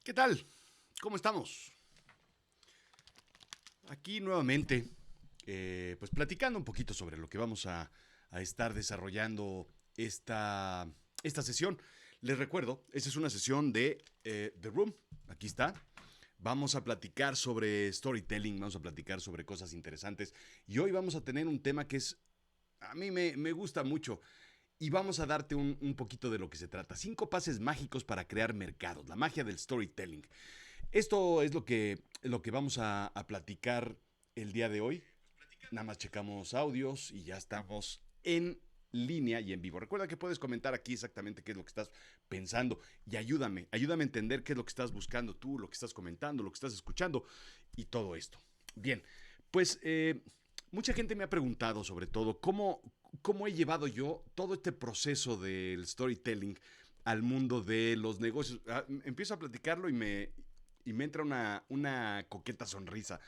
¿Qué tal? ¿Cómo estamos? Aquí nuevamente, pues platicando un poquito sobre lo que vamos a estar desarrollando esta sesión. Les recuerdo, esta es una sesión de The Room. Aquí está. Vamos a platicar sobre storytelling, vamos a platicar sobre cosas interesantes. Y hoy vamos a tener un tema que a mí me gusta mucho. Y vamos a darte un poquito de lo que se trata. 5 pases mágicos para crear mercados. La magia del storytelling. Esto es lo que vamos a platicar el día de hoy. Nada más checamos audios y ya estamos en línea y en vivo. Recuerda que puedes comentar aquí exactamente qué es lo que estás pensando y ayúdame a entender qué es lo que estás buscando tú, lo que estás comentando, lo que estás escuchando y todo esto. Bien, pues mucha gente me ha preguntado sobre todo cómo he llevado yo todo este proceso del storytelling al mundo de los negocios. Empiezo a platicarlo y me entra una coqueta sonrisa.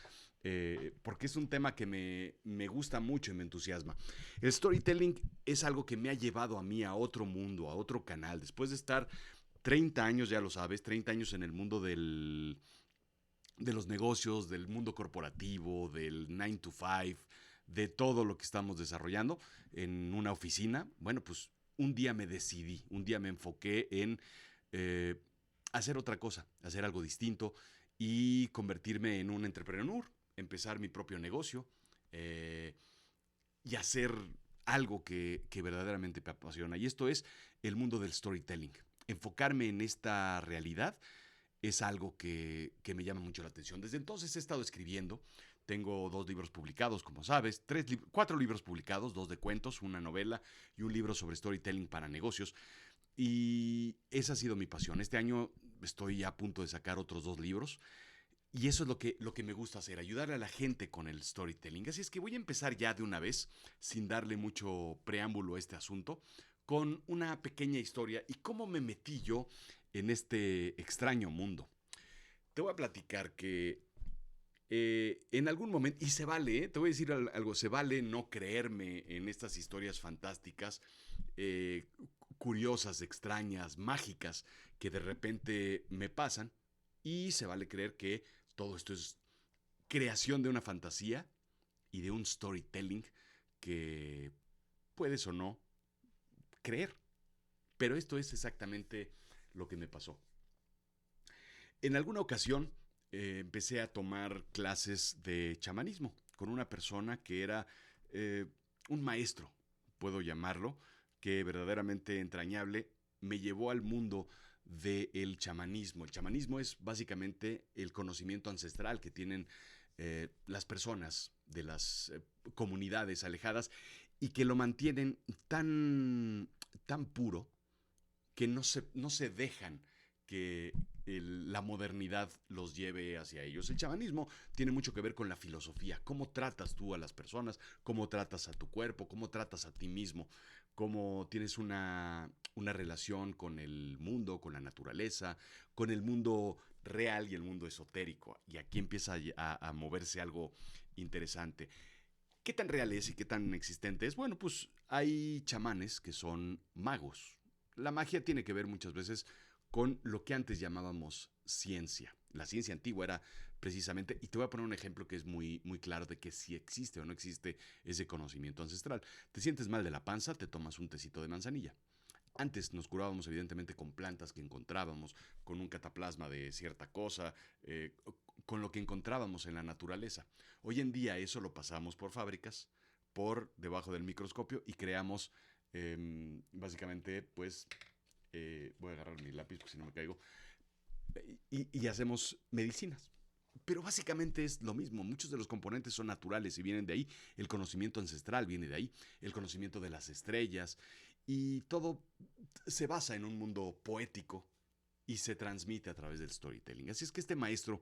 Porque es un tema que me gusta mucho y me entusiasma. El storytelling es algo que me ha llevado a mí a otro mundo, a otro canal. Después de estar 30 años, ya lo sabes, 30 años en el mundo de los negocios, del mundo corporativo, del 9 to 5, de todo lo que estamos desarrollando en una oficina. Bueno, pues un día me decidí, un día me enfoqué en hacer otra cosa, hacer algo distinto y convertirme en un entrepreneur, empezar mi propio negocio y hacer algo que verdaderamente me apasiona. Y esto es el mundo del storytelling. Enfocarme en esta realidad es algo que me llama mucho la atención. Desde entonces he estado escribiendo. Tengo 2 libros publicados, como sabes, 4 libros publicados, 2 de cuentos, una novela y un libro sobre storytelling para negocios. Y esa ha sido mi pasión. Este año estoy a punto de sacar otros 2 libros. Y eso es lo que me gusta hacer, ayudar a la gente con el storytelling. Así es que voy a empezar ya de una vez, sin darle mucho preámbulo a este asunto, con una pequeña historia y cómo me metí yo en este extraño mundo. Te voy a platicar que en algún momento, y se vale, te voy a decir algo, se vale no creerme en estas historias fantásticas, curiosas, extrañas, mágicas, que de repente me pasan, y se vale creer que todo esto es creación de una fantasía y de un storytelling que puedes o no creer. Pero esto es exactamente lo que me pasó. En alguna ocasión empecé a tomar clases de chamanismo con una persona que era eh, un maestro, puedo llamarlo, que verdaderamente entrañable me llevó al mundo del chamanismo. El chamanismo es básicamente el conocimiento ancestral que tienen las personas de las comunidades alejadas y que lo mantienen tan puro que no se dejan que la modernidad los lleve hacia ellos. El chamanismo tiene mucho que ver con la filosofía, cómo tratas tú a las personas, cómo tratas a tu cuerpo, cómo tratas a ti mismo, cómo tienes una relación con el mundo, con la naturaleza, con el mundo real y el mundo esotérico. Y aquí empieza a moverse algo interesante. ¿Qué tan real es y qué tan existente es? Bueno, pues hay chamanes que son magos. La magia tiene que ver muchas veces con lo que antes llamábamos ciencia. La ciencia antigua era precisamente, y te voy a poner un ejemplo que es muy, muy claro de que si existe o no existe ese conocimiento ancestral. Te sientes mal de la panza, te tomas un tecito de manzanilla. Antes nos curábamos evidentemente con plantas que encontrábamos, con un cataplasma de cierta cosa, con lo que encontrábamos en la naturaleza. Hoy en día eso lo pasamos por fábricas, por debajo del microscopio y creamos básicamente, pues, voy a agarrar mi lápiz porque si no me caigo, y hacemos medicinas. Pero básicamente es lo mismo. Muchos de los componentes son naturales y vienen de ahí. El conocimiento ancestral viene de ahí. El conocimiento de las estrellas. Y todo se basa en un mundo poético y se transmite a través del storytelling. Así es que este maestro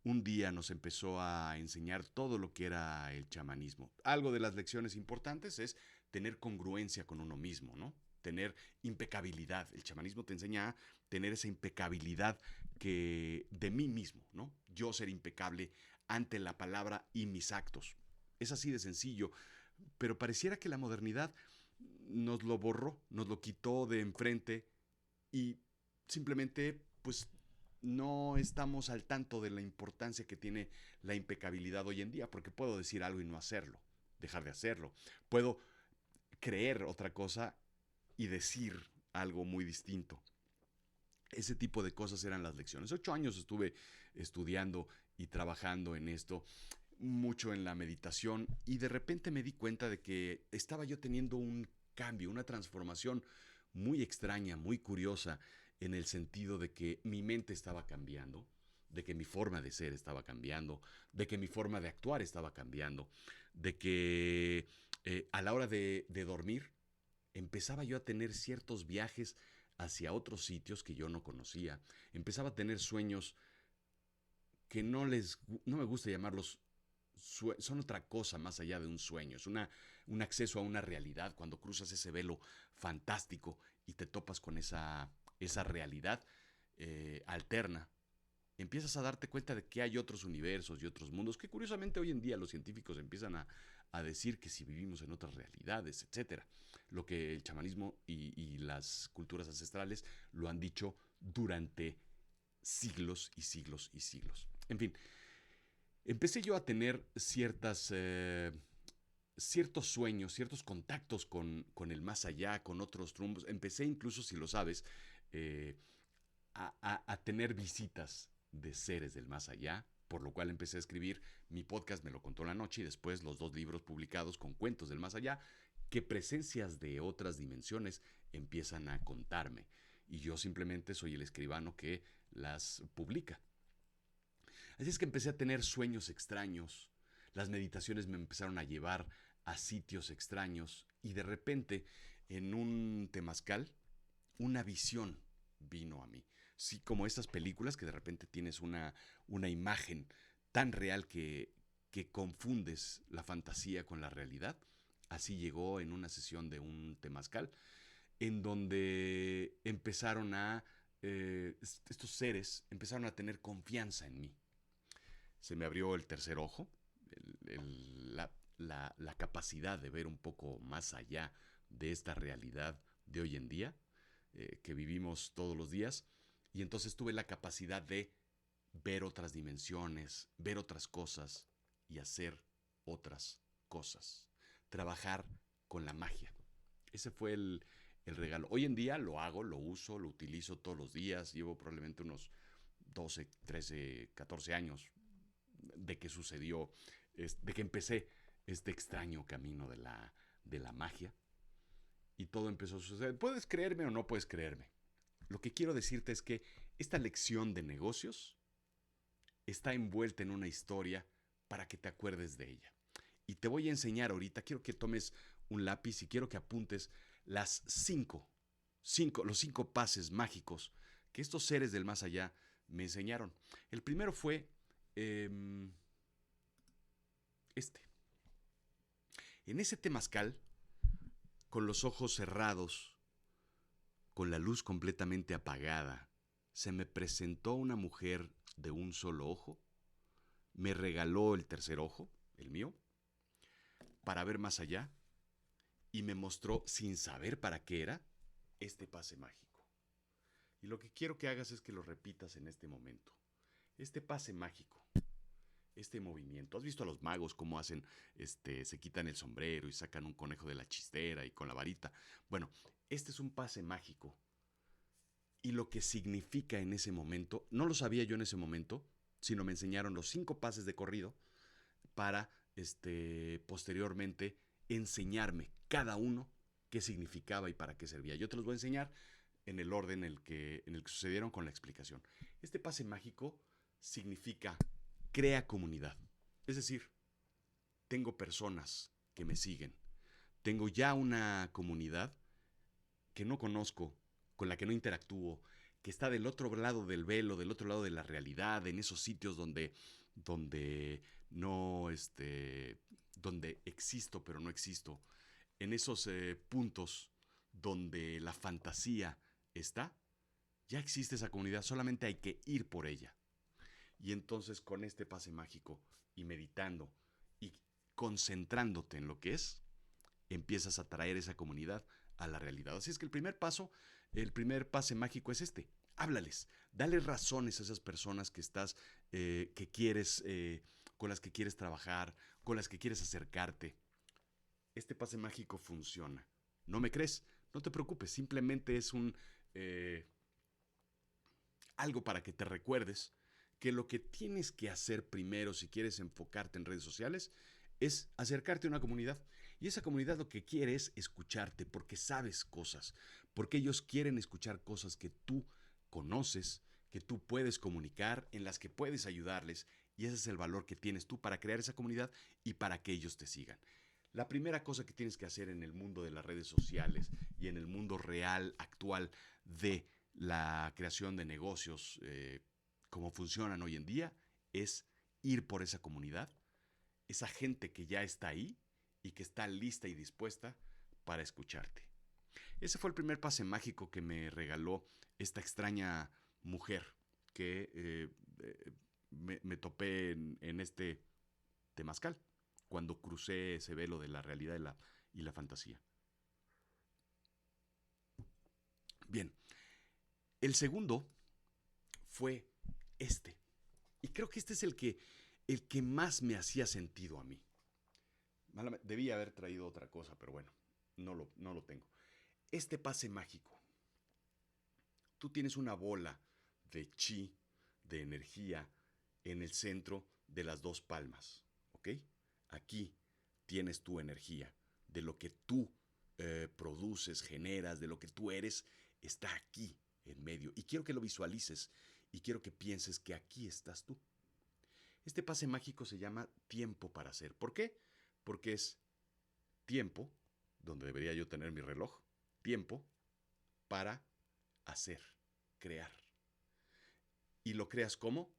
un día nos empezó a enseñar todo lo que era el chamanismo. Algo de las lecciones importantes es tener congruencia con uno mismo, ¿no? Tener impecabilidad. El chamanismo te enseña a tener esa impecabilidad que de mí mismo, ¿no? Yo ser impecable ante la palabra y mis actos. Es así de sencillo, pero pareciera que la modernidad nos lo borró, nos lo quitó de enfrente y simplemente, pues, no estamos al tanto de la importancia que tiene la impecabilidad hoy en día, porque puedo decir algo y no hacerlo, dejar de hacerlo. Puedo creer otra cosa y decir algo muy distinto. Ese tipo de cosas eran las lecciones. 8 años estuve estudiando y trabajando en esto, mucho en la meditación, y de repente me di cuenta de que estaba yo teniendo un cambio, una transformación muy extraña, muy curiosa, en el sentido de que mi mente estaba cambiando, de que mi forma de ser estaba cambiando, de que mi forma de actuar estaba cambiando, de que a la hora de dormir empezaba yo a tener ciertos viajes hacia otros sitios que yo no conocía, empezaba a tener sueños que no me gusta llamarlos, son otra cosa más allá de un sueño, es un acceso a una realidad cuando cruzas ese velo fantástico y te topas con esa realidad alterna. Empiezas a darte cuenta de que hay otros universos y otros mundos que curiosamente hoy en día los científicos empiezan a decir que si vivimos en otras realidades, etcétera. Lo que el chamanismo y las culturas ancestrales lo han dicho durante siglos y siglos y siglos. En fin, empecé yo a tener ciertos sueños, ciertos contactos con el más allá, con otros rumbos. Empecé incluso, si lo sabes, eh, a tener visitas de seres del más allá, por lo cual empecé a escribir mi podcast, Me lo contó la noche, y después los 2 libros publicados con cuentos del más allá, que presencias de otras dimensiones empiezan a contarme. Y yo simplemente soy el escribano que las publica. Así es que empecé a tener sueños extraños, las meditaciones me empezaron a llevar a sitios extraños y de repente en un temazcal una visión vino a mí. Sí, como estas películas que de repente tienes una imagen tan real que confundes la fantasía con la realidad. Así llegó en una sesión de un temazcal, en donde estos seres empezaron a tener confianza en mí. Se me abrió el tercer ojo, la capacidad de ver un poco más allá de esta realidad de hoy en día, que vivimos todos los días, y entonces tuve la capacidad de ver otras dimensiones, ver otras cosas y hacer otras cosas, trabajar con la magia. Ese fue el regalo. Hoy en día lo hago, lo uso, lo utilizo todos los días, llevo probablemente unos 12, 13, 14 años de que sucedió, de que empecé este extraño camino de la magia, y todo empezó a suceder. Puedes creerme o no puedes creerme. Lo que quiero decirte es que esta lección de negocios está envuelta en una historia para que te acuerdes de ella. Y te voy a enseñar ahorita, quiero que tomes un lápiz y quiero que apuntes los 5 pases mágicos que estos seres del más allá me enseñaron. El primero fue eh, este. En ese temazcal, con los ojos cerrados, con la luz completamente apagada, se me presentó una mujer de un solo ojo, me regaló el tercer ojo, el mío, para ver más allá, y me mostró, sin saber para qué era, este pase mágico. Y lo que quiero que hagas es que lo repitas en este momento. Este pase mágico, este movimiento. ¿Has visto a los magos cómo hacen, se quitan el sombrero y sacan un conejo de la chistera y con la varita? Bueno, este es un pase mágico. Y lo que significa en ese momento, no lo sabía yo en ese momento, sino me enseñaron los 5 pases de corrido para, posteriormente, enseñarme cada uno qué significaba y para qué servía. Yo te los voy a enseñar en el orden en el que sucedieron con la explicación. Este pase mágico significa crea comunidad. Es decir, tengo personas que me siguen. Tengo ya una comunidad que no conozco, con la que no interactúo, que está del otro lado del velo, del otro lado de la realidad, en esos sitios donde no, donde existo pero no existo, en esos puntos donde la fantasía está, ya existe esa comunidad, solamente hay que ir por ella. Y entonces con este pase mágico y meditando y concentrándote en lo que es, empiezas a traer esa comunidad a la realidad. Así es que el primer pase mágico es este. háblales, dale razones a esas personas que estás, que quieres, con las que quieres trabajar, con las que quieres acercarte. Este pase mágico funciona. ¿No me crees? No te preocupes, simplemente es eh, algo para que te recuerdes que lo que tienes que hacer primero si quieres enfocarte en redes sociales es acercarte a una comunidad. Y esa comunidad lo que quiere es escucharte porque sabes cosas, porque ellos quieren escuchar cosas que tú conoces, que tú puedes comunicar, en las que puedes ayudarles. Y ese es el valor que tienes tú para crear esa comunidad y para que ellos te sigan. La primera cosa que tienes que hacer en el mundo de las redes sociales y en el mundo real actual de la creación de negocios como funcionan hoy en día es ir por esa comunidad, esa gente que ya está ahí y que está lista y dispuesta para escucharte. Ese fue el primer pase mágico que me regaló esta extraña mujer que me topé en este temazcal, cuando crucé ese velo de la realidad y la fantasía. Bien, el segundo fue este. Y creo que este es el que más me hacía sentido a mí. Debía haber traído otra cosa, pero bueno, no lo tengo. Este pase mágico. Tú tienes una bola de chi, de energía, en el centro de las dos palmas. ¿Ok? Aquí tienes tu energía. De lo que tú produces, generas, de lo que tú eres, está aquí en medio. Y quiero que lo visualices y quiero que pienses que aquí estás tú. Este pase mágico se llama tiempo para hacer. ¿Por qué? Porque es tiempo, donde debería yo tener mi reloj, tiempo para hacer, crear. ¿Y lo creas cómo?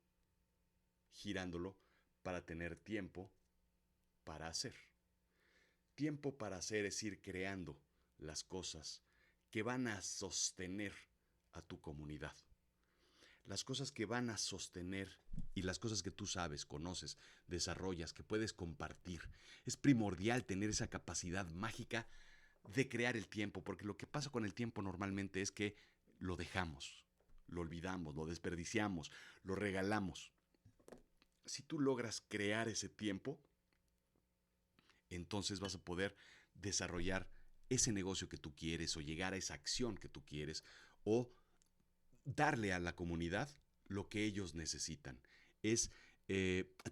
Girándolo para tener tiempo para hacer. Tiempo para hacer es ir creando las cosas que van a sostener a tu comunidad. Las cosas que van a sostener y las cosas que tú sabes, conoces, desarrollas, que puedes compartir. Es primordial tener esa capacidad mágica de crear el tiempo, porque lo que pasa con el tiempo normalmente es que lo dejamos, lo olvidamos, lo desperdiciamos, lo regalamos. Si tú logras crear ese tiempo, entonces vas a poder desarrollar ese negocio que tú quieres o llegar a esa acción que tú quieres o darle a la comunidad lo que ellos necesitan. Es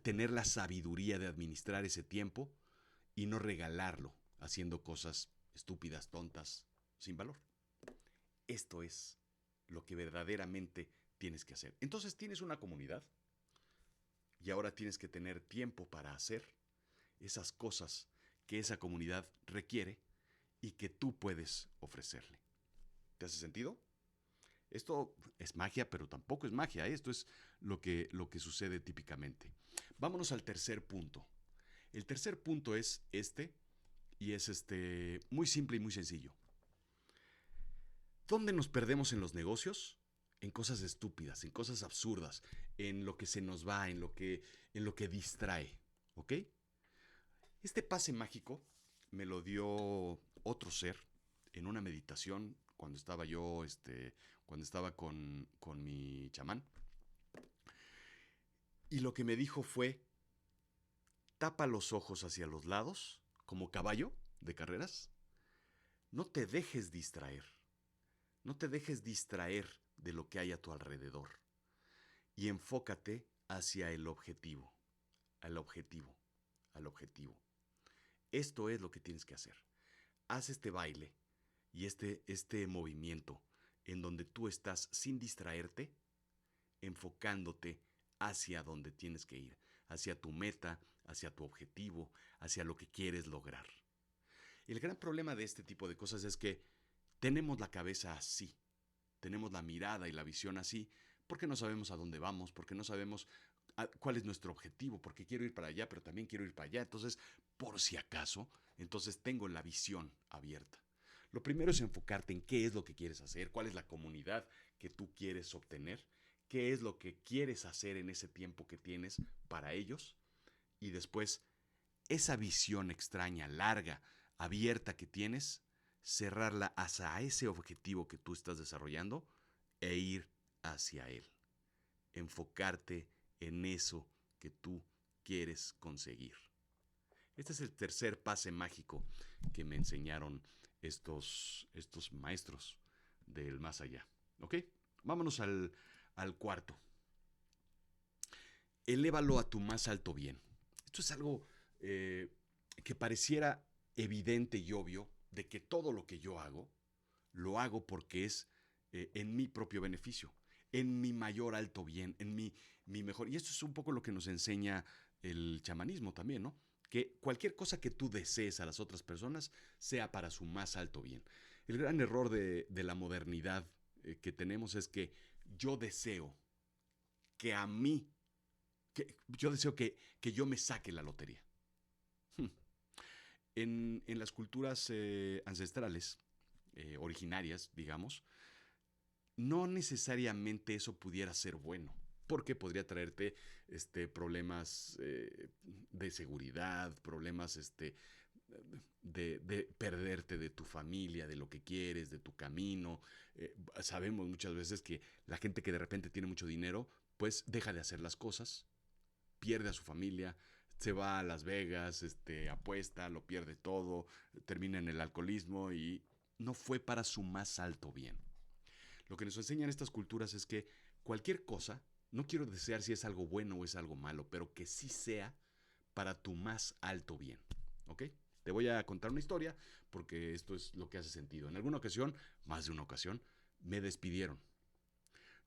tener la sabiduría de administrar ese tiempo y no regalarlo haciendo cosas estúpidas, tontas, sin valor. Esto es lo que verdaderamente tienes que hacer. Entonces tienes una comunidad y ahora tienes que tener tiempo para hacer esas cosas que esa comunidad requiere y que tú puedes ofrecerle. ¿Te hace sentido? Esto es magia, pero tampoco es magia. Esto es lo que sucede típicamente. Vámonos al tercer punto. El tercer punto es este, y es muy simple y muy sencillo. ¿Dónde nos perdemos en los negocios? En cosas estúpidas, en cosas absurdas, en lo que se nos va, en lo que distrae. ¿Ok? Este pase mágico me lo dio otro ser en una meditación cuando estaba yo, cuando estaba con mi chamán. Y lo que me dijo fue, tapa los ojos hacia los lados, como caballo de carreras. No te dejes distraer. No te dejes distraer de lo que hay a tu alrededor. Y enfócate hacia el objetivo, al objetivo, al objetivo. Esto es lo que tienes que hacer. Haz este baile y este movimiento en donde tú estás sin distraerte, enfocándote hacia donde tienes que ir, hacia tu meta, hacia tu objetivo, hacia lo que quieres lograr. El gran problema de este tipo de cosas es que tenemos la cabeza así, tenemos la mirada y la visión así, porque no sabemos a dónde vamos, porque no sabemos cuál es nuestro objetivo, porque quiero ir para allá, pero también quiero ir para allá. Entonces, por si acaso, entonces tengo la visión abierta. Lo primero es enfocarte en qué es lo que quieres hacer, cuál es la comunidad que tú quieres obtener, qué es lo que quieres hacer en ese tiempo que tienes para ellos, y después esa visión extraña, larga, abierta que tienes, cerrarla hacia ese objetivo que tú estás desarrollando e ir hacia Él. Enfocarte en eso que tú quieres conseguir. Este es el tercer pase mágico que me enseñaron estos maestros del más allá. ¿Ok? Vámonos al cuarto. Elévalo a tu más alto bien. Esto es algo que pareciera evidente y obvio de que todo lo que yo hago, lo hago porque es en mi propio beneficio, en mi mayor alto bien, en mi mejor. Y esto es un poco lo que nos enseña el chamanismo también, ¿no? Que cualquier cosa que tú desees a las otras personas sea para su más alto bien. El gran error de la modernidad que tenemos es que yo deseo que a mí, yo deseo que yo me saque la lotería. En las culturas ancestrales, originarias, digamos, no necesariamente eso pudiera ser bueno, porque podría traerte problemas de seguridad, problemas de perderte de tu familia, de lo que quieres, de tu camino. Sabemos muchas veces que la gente que de repente tiene mucho dinero, pues deja de hacer las cosas, pierde a su familia, se va a Las Vegas, apuesta, lo pierde todo, termina en el alcoholismo y no fue para su más alto bien. Lo que nos enseñan estas culturas es que cualquier cosa, no quiero desear si es algo bueno o es algo malo, pero que sí sea para tu más alto bien. ¿Ok? Te voy a contar una historia porque esto es lo que hace sentido. En alguna ocasión, más de una ocasión, me despidieron.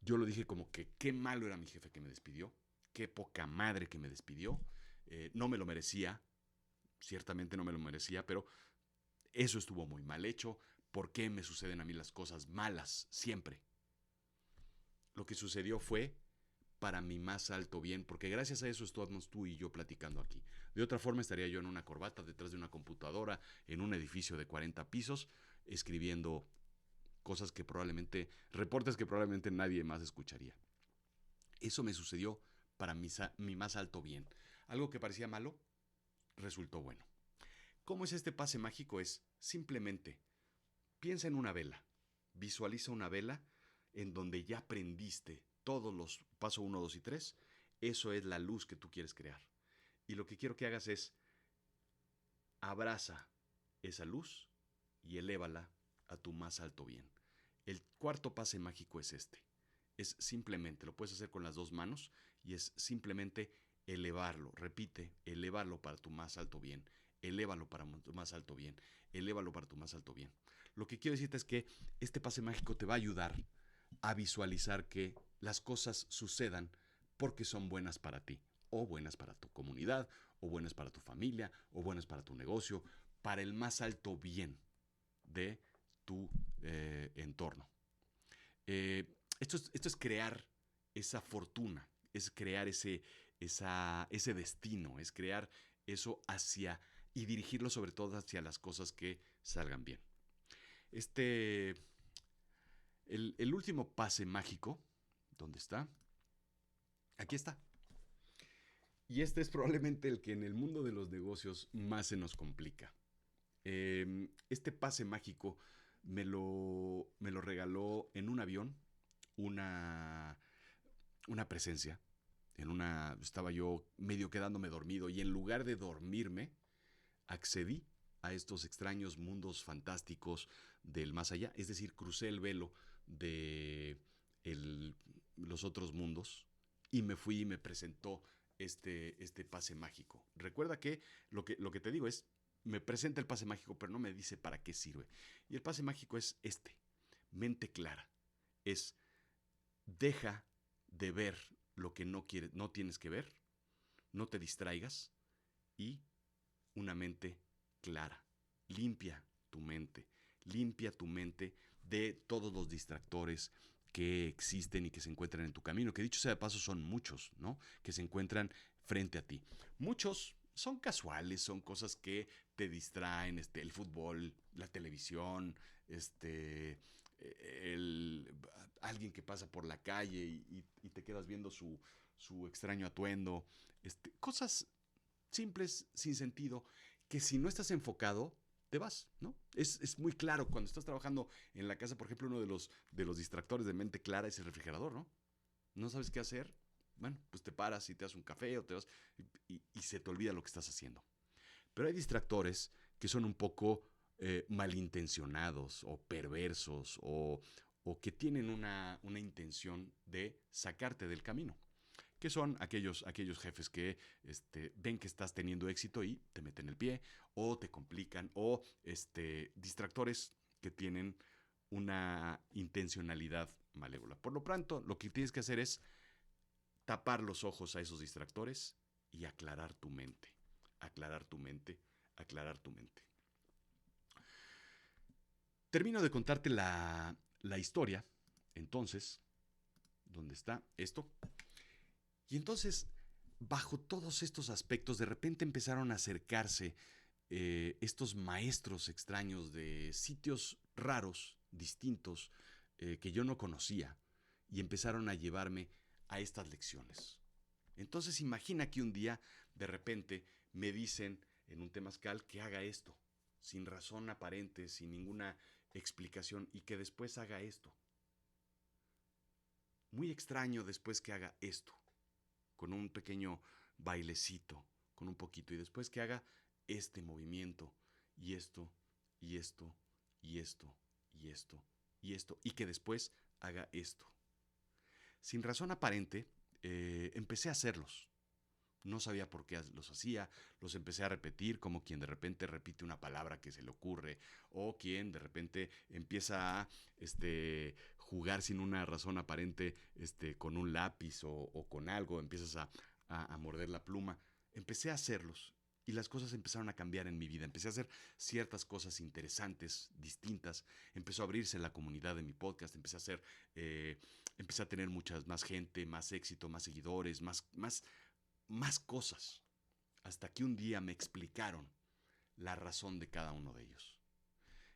Yo lo dije como que qué malo era mi jefe que me despidió, qué poca madre que me despidió, no me lo merecía, ciertamente no me lo merecía, pero eso estuvo muy mal hecho. ¿Por qué me suceden a mí las cosas malas siempre? Lo que sucedió fue para mi más alto bien, porque gracias a eso estamos tú y yo platicando aquí. De otra forma estaría yo en una corbata, detrás de una computadora, en un edificio de 40 pisos, escribiendo cosas que probablemente, reportes que probablemente nadie más escucharía. Eso me sucedió para mi más alto bien. Algo que parecía malo, resultó bueno. ¿Cómo es este pase mágico? Es simplemente piensa en una vela, visualiza una vela en donde ya prendiste todos los paso 1, 2 y 3. Eso es la luz que tú quieres crear. Y lo que quiero que hagas es abraza esa luz y elévala a tu más alto bien. El cuarto pase mágico es este. Es simplemente, lo puedes hacer con las dos manos y es simplemente elevarlo. Repite, elevarlo para tu más alto bien. Elévalo para tu más alto bien. Elévalo para tu más alto bien. Lo que quiero decirte es que este pase mágico te va a ayudar a visualizar que las cosas sucedan porque son buenas para ti, o buenas para tu comunidad, o buenas para tu familia, o buenas para tu negocio, para el más alto bien de tu entorno. Esto es crear esa fortuna, es crear ese destino, es crear eso hacia y dirigirlo sobre todo hacia las cosas que salgan bien. El último pase mágico, ¿dónde está? Aquí está. Y este es probablemente el que en el mundo de los negocios más se nos complica. Este pase mágico me lo regaló en un avión una presencia. Estaba yo medio quedándome dormido y en lugar de dormirme, accedí a estos extraños mundos fantásticos del más allá. Es decir, crucé el velo de los otros mundos y me fui y me presentó este pase mágico. Recuerda que lo que te digo es, me presenta el pase mágico, pero no me dice para qué sirve. Y el pase mágico es mente clara. Es, deja de ver lo que no quieres, no tienes que ver, no te distraigas y una mente clara. Limpia tu mente de todos los distractores que existen y que se encuentran en tu camino, que dicho sea de paso son muchos, ¿no? Que se encuentran frente a ti. Muchos son casuales, son cosas que te distraen, el fútbol, la televisión, alguien que pasa por la calle y te quedas viendo su extraño atuendo, cosas simples, sin sentido, que si no estás enfocado, te vas, ¿no? Es muy claro cuando estás trabajando en la casa, por ejemplo, uno de los distractores de mente clara es el refrigerador, ¿no? No sabes qué hacer, bueno, pues te paras y te das un café o te vas y se te olvida lo que estás haciendo. Pero hay distractores que son un poco malintencionados o perversos o que tienen una intención de sacarte del camino, que son aquellos jefes que ven que estás teniendo éxito y te meten el pie o te complican o distractores que tienen una intencionalidad malévola. Por lo pronto, lo que tienes que hacer es tapar los ojos a esos distractores y aclarar tu mente, aclarar tu mente, aclarar tu mente. Termino de contarte la historia, entonces, ¿dónde está esto? Y entonces, bajo todos estos aspectos, de repente empezaron a acercarse estos maestros extraños de sitios raros, distintos, que yo no conocía, y empezaron a llevarme a estas lecciones. Entonces imagina que un día, de repente, me dicen en un temazcal que haga esto, sin razón aparente, sin ninguna explicación, y que después haga esto. Muy extraño después que haga esto, con un pequeño bailecito, con un poquito, y después que haga este movimiento, y esto, y esto, y esto, y esto, y esto, y que después haga esto. Sin razón aparente, empecé a hacerlos. No sabía por qué los hacía, los empecé a repetir como quien de repente repite una palabra que se le ocurre o quien de repente empieza a jugar sin una razón aparente con un lápiz o con algo, empiezas a morder la pluma. Empecé a hacerlos y las cosas empezaron a cambiar en mi vida. Empecé a hacer ciertas cosas interesantes, distintas. Empezó a abrirse la comunidad de mi podcast, empecé a tener mucha más gente, más éxito, más seguidores, más cosas, hasta que un día me explicaron la razón de cada uno de ellos.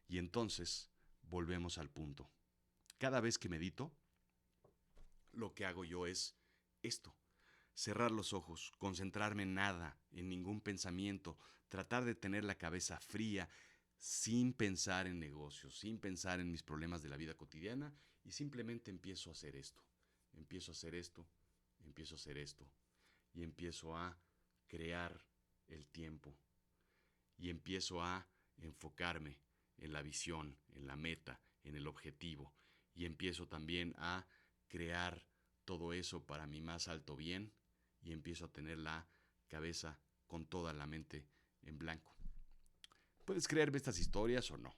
Y entonces volvemos al punto. Cada vez que medito, lo que hago yo es esto: cerrar los ojos, concentrarme en nada, en ningún pensamiento, tratar de tener la cabeza fría, sin pensar en negocios, sin pensar en mis problemas de la vida cotidiana, y simplemente empiezo a hacer esto, empiezo a hacer esto, empiezo a hacer esto, y empiezo a crear el tiempo y empiezo a enfocarme en la visión, en la meta, en el objetivo, y empiezo también a crear todo eso para mi más alto bien y empiezo a tener la cabeza con toda la mente en blanco. Puedes creerme estas historias o no,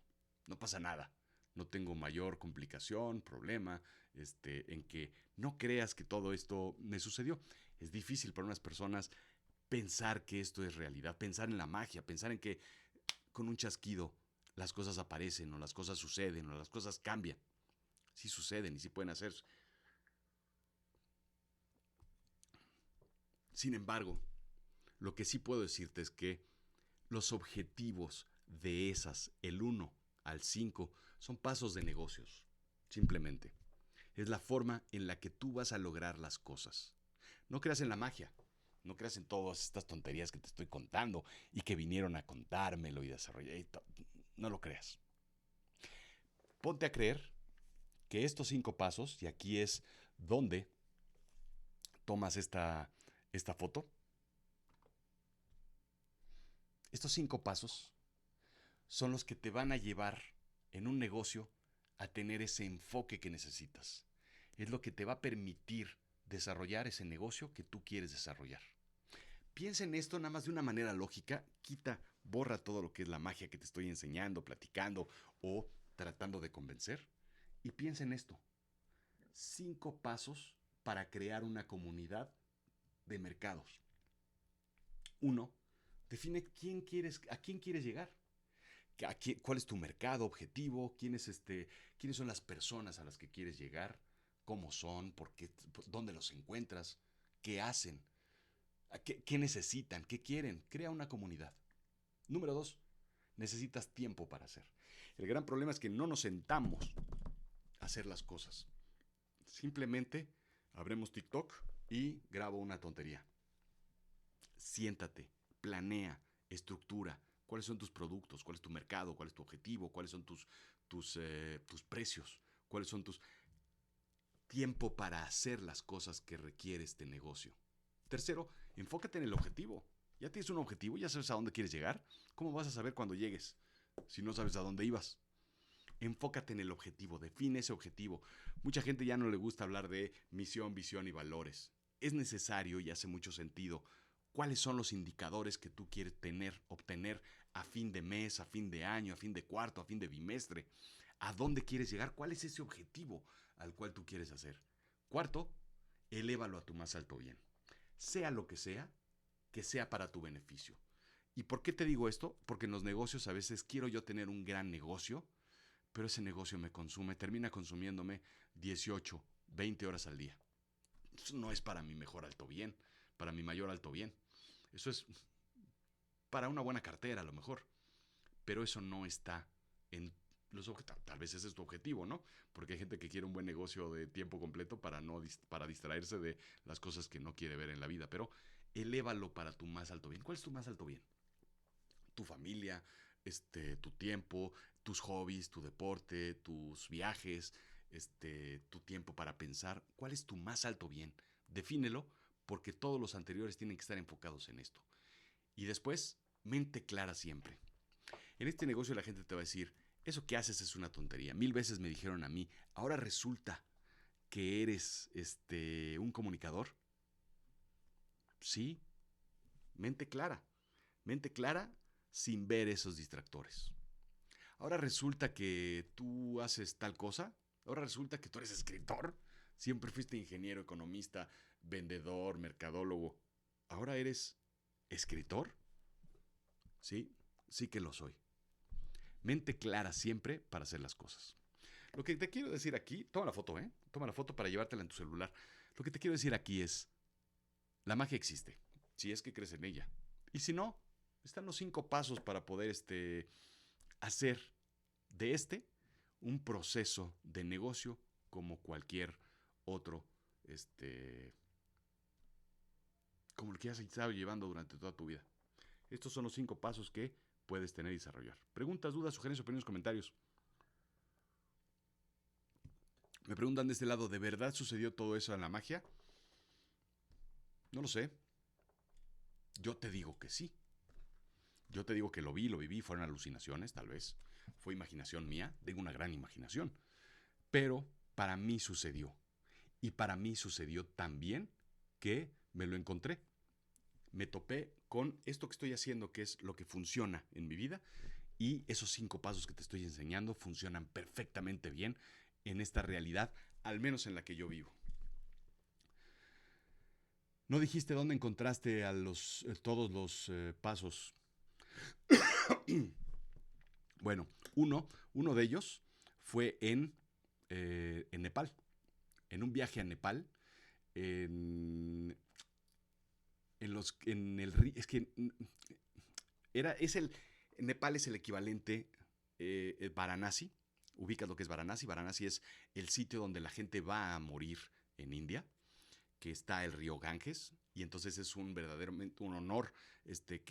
no pasa nada. No tengo mayor complicación, problema, en que no creas que todo esto me sucedió. Es difícil para unas personas pensar que esto es realidad, pensar en la magia, pensar en que con un chasquido las cosas aparecen o las cosas suceden o las cosas cambian. Sí suceden y sí pueden hacerse. Sin embargo, lo que sí puedo decirte es que los objetivos de esas, el 1 al 5, son pasos de negocios. Simplemente. Es la forma en la que tú vas a lograr las cosas. No creas en la magia. No creas en todas estas tonterías que te estoy contando y que vinieron a contármelo y desarrollar. No lo creas. Ponte a creer que estos 5 pasos, y aquí es donde tomas esta foto, estos 5 pasos son los que te van a llevar en un negocio a tener ese enfoque que necesitas. Es lo que te va a permitir desarrollar ese negocio que tú quieres desarrollar. Piensa en esto nada más de una manera lógica, borra todo lo que es la magia que te estoy enseñando, platicando o tratando de convencer, y piensa en esto: 5 pasos para crear una comunidad de mercados. 1. Define a quién quieres llegar. ¿Cuál es tu mercado objetivo? ¿Quiénes son las personas a las que quieres llegar? ¿Cómo son? ¿Dónde los encuentras? ¿Qué hacen? ¿Qué necesitan? ¿Qué quieren? Crea una comunidad. Número 2. Necesitas tiempo para hacer. El gran problema es que no nos sentamos a hacer las cosas. Simplemente abrimos TikTok y grabo una tontería. Siéntate, planea, estructura, ¿Cuáles son tus productos? ¿Cuál es tu mercado? ¿Cuál es tu objetivo? ¿Cuáles son tus precios? ¿Cuáles son tus tiempo para hacer las cosas que requiere este negocio? Tercero, enfócate en el objetivo. ¿Ya tienes un objetivo? ¿Ya sabes a dónde quieres llegar? ¿Cómo vas a saber cuando llegues si no sabes a dónde ibas? Enfócate en el objetivo, define ese objetivo. Mucha gente ya no le gusta hablar de misión, visión y valores. Es necesario y hace mucho sentido. ¿Cuáles son los indicadores que tú quieres obtener a fin de mes, a fin de año, a fin de cuarto, a fin de bimestre? ¿A dónde quieres llegar? ¿Cuál es ese objetivo al cual tú quieres hacer? Cuarto, elévalo a tu más alto bien. Sea lo que sea para tu beneficio. ¿Y por qué te digo esto? Porque en los negocios a veces quiero yo tener un gran negocio, pero ese negocio me consume, termina consumiéndome 18, 20 horas al día. Eso no es para mi mejor alto bien, para mi mayor alto bien. Eso es para una buena cartera a lo mejor, pero eso no está en los objetivos. Tal vez ese es tu objetivo, ¿no? Porque hay gente que quiere un buen negocio de tiempo completo para distraerse de las cosas que no quiere ver en la vida, pero elévalo para tu más alto bien. ¿Cuál es tu más alto bien? Tu familia, tu tiempo, tus hobbies, tu deporte, tus viajes, tu tiempo para pensar. ¿Cuál es tu más alto bien? Defínelo, porque todos los anteriores tienen que estar enfocados en esto. Y después, mente clara siempre. En este negocio la gente te va a decir, eso que haces es una tontería. 1000 veces me dijeron a mí, ahora resulta que eres un comunicador. Sí, mente clara. Mente clara sin ver esos distractores. Ahora resulta que tú haces tal cosa. Ahora resulta que tú eres escritor. Siempre fuiste ingeniero, economista, vendedor, mercadólogo. Ahora eres escritor. Sí, sí que lo soy. Mente clara siempre para hacer las cosas. Lo que te quiero decir aquí, toma la foto, ¿eh? Toma la foto para llevártela en tu celular. Lo que te quiero decir aquí es, la magia existe, si es que crees en ella. Y si no, están los 5 pasos para poder hacer de un proceso de negocio como cualquier otro, como el que has estado llevando durante toda tu vida. Estos son los 5 pasos que puedes tener y desarrollar. Preguntas, dudas, sugerencias, opiniones, comentarios. Me preguntan de este lado, ¿de verdad sucedió todo eso en la magia? No lo sé. Yo te digo que sí. Yo te digo que lo vi, lo viví, fueron alucinaciones, tal vez. Fue imaginación mía, tengo una gran imaginación. Pero para mí sucedió. Y para mí sucedió también que me lo encontré. Me topé con esto que estoy haciendo, que es lo que funciona en mi vida. Y esos 5 pasos que te estoy enseñando funcionan perfectamente bien en esta realidad, al menos en la que yo vivo. No dijiste dónde encontraste a todos los pasos. Bueno, uno de ellos fue en Nepal. En un viaje a Nepal. En el río. Es que Nepal es el equivalente Varanasi. Ubicas lo que es Varanasi. Varanasi es el sitio donde la gente va a morir en India, que está el río Ganges, y entonces es verdaderamente un honor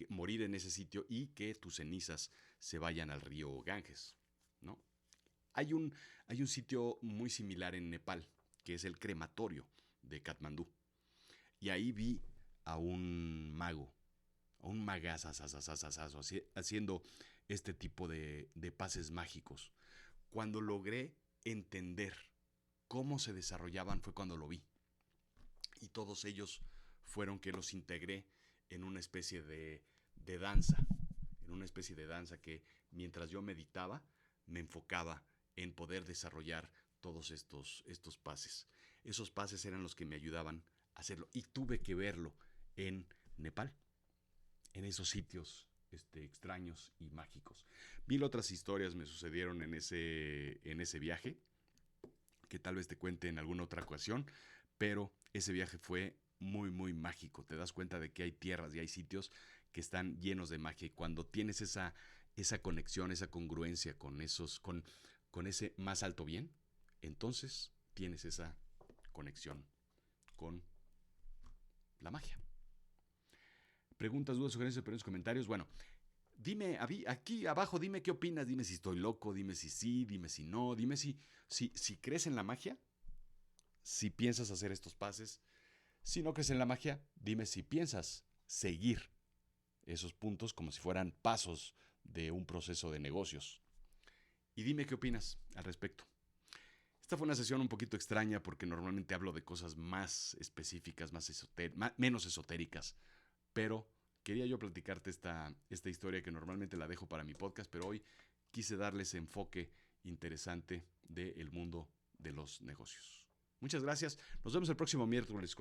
morir en ese sitio y que tus cenizas se vayan al río Ganges, ¿no? Hay un sitio muy similar en Nepal, que es el crematorio de Katmandú, y ahí vi a un mago, a un magazazazazazazo, haciendo este tipo de pases mágicos. Cuando logré entender cómo se desarrollaban fue cuando lo vi. Y todos ellos fueron que los integré en una especie de danza, en una especie de danza que mientras yo meditaba me enfocaba en poder desarrollar todos estos pases. Esos pases eran los que me ayudaban a hacerlo y tuve que verlo en Nepal, en esos sitios extraños y mágicos. 1000 otras historias me sucedieron en ese viaje, que tal vez te cuente en alguna otra ocasión, pero ese viaje fue muy, muy mágico. Te das cuenta de que hay tierras y hay sitios que están llenos de magia. Y cuando tienes esa conexión, esa congruencia con ese más alto bien, entonces tienes esa conexión con la magia. Preguntas, dudas, sugerencias, opiniones, comentarios. Bueno, Dime, aquí abajo, dime qué opinas, dime si estoy loco, dime si sí, dime si no, dime si crees en la magia, si piensas hacer estos pases. Si no crees en la magia, dime si piensas seguir esos puntos como si fueran pasos de un proceso de negocios. Y dime qué opinas al respecto. Esta fue una sesión un poquito extraña porque normalmente hablo de cosas más específicas, menos esotéricas, pero quería yo platicarte esta historia que normalmente la dejo para mi podcast, pero hoy quise darles enfoque interesante del mundo de los negocios. Muchas gracias. Nos vemos el próximo miércoles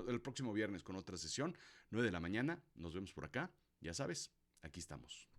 el próximo viernes con otra sesión, 9 de la mañana. Nos vemos por acá. Ya sabes, aquí estamos.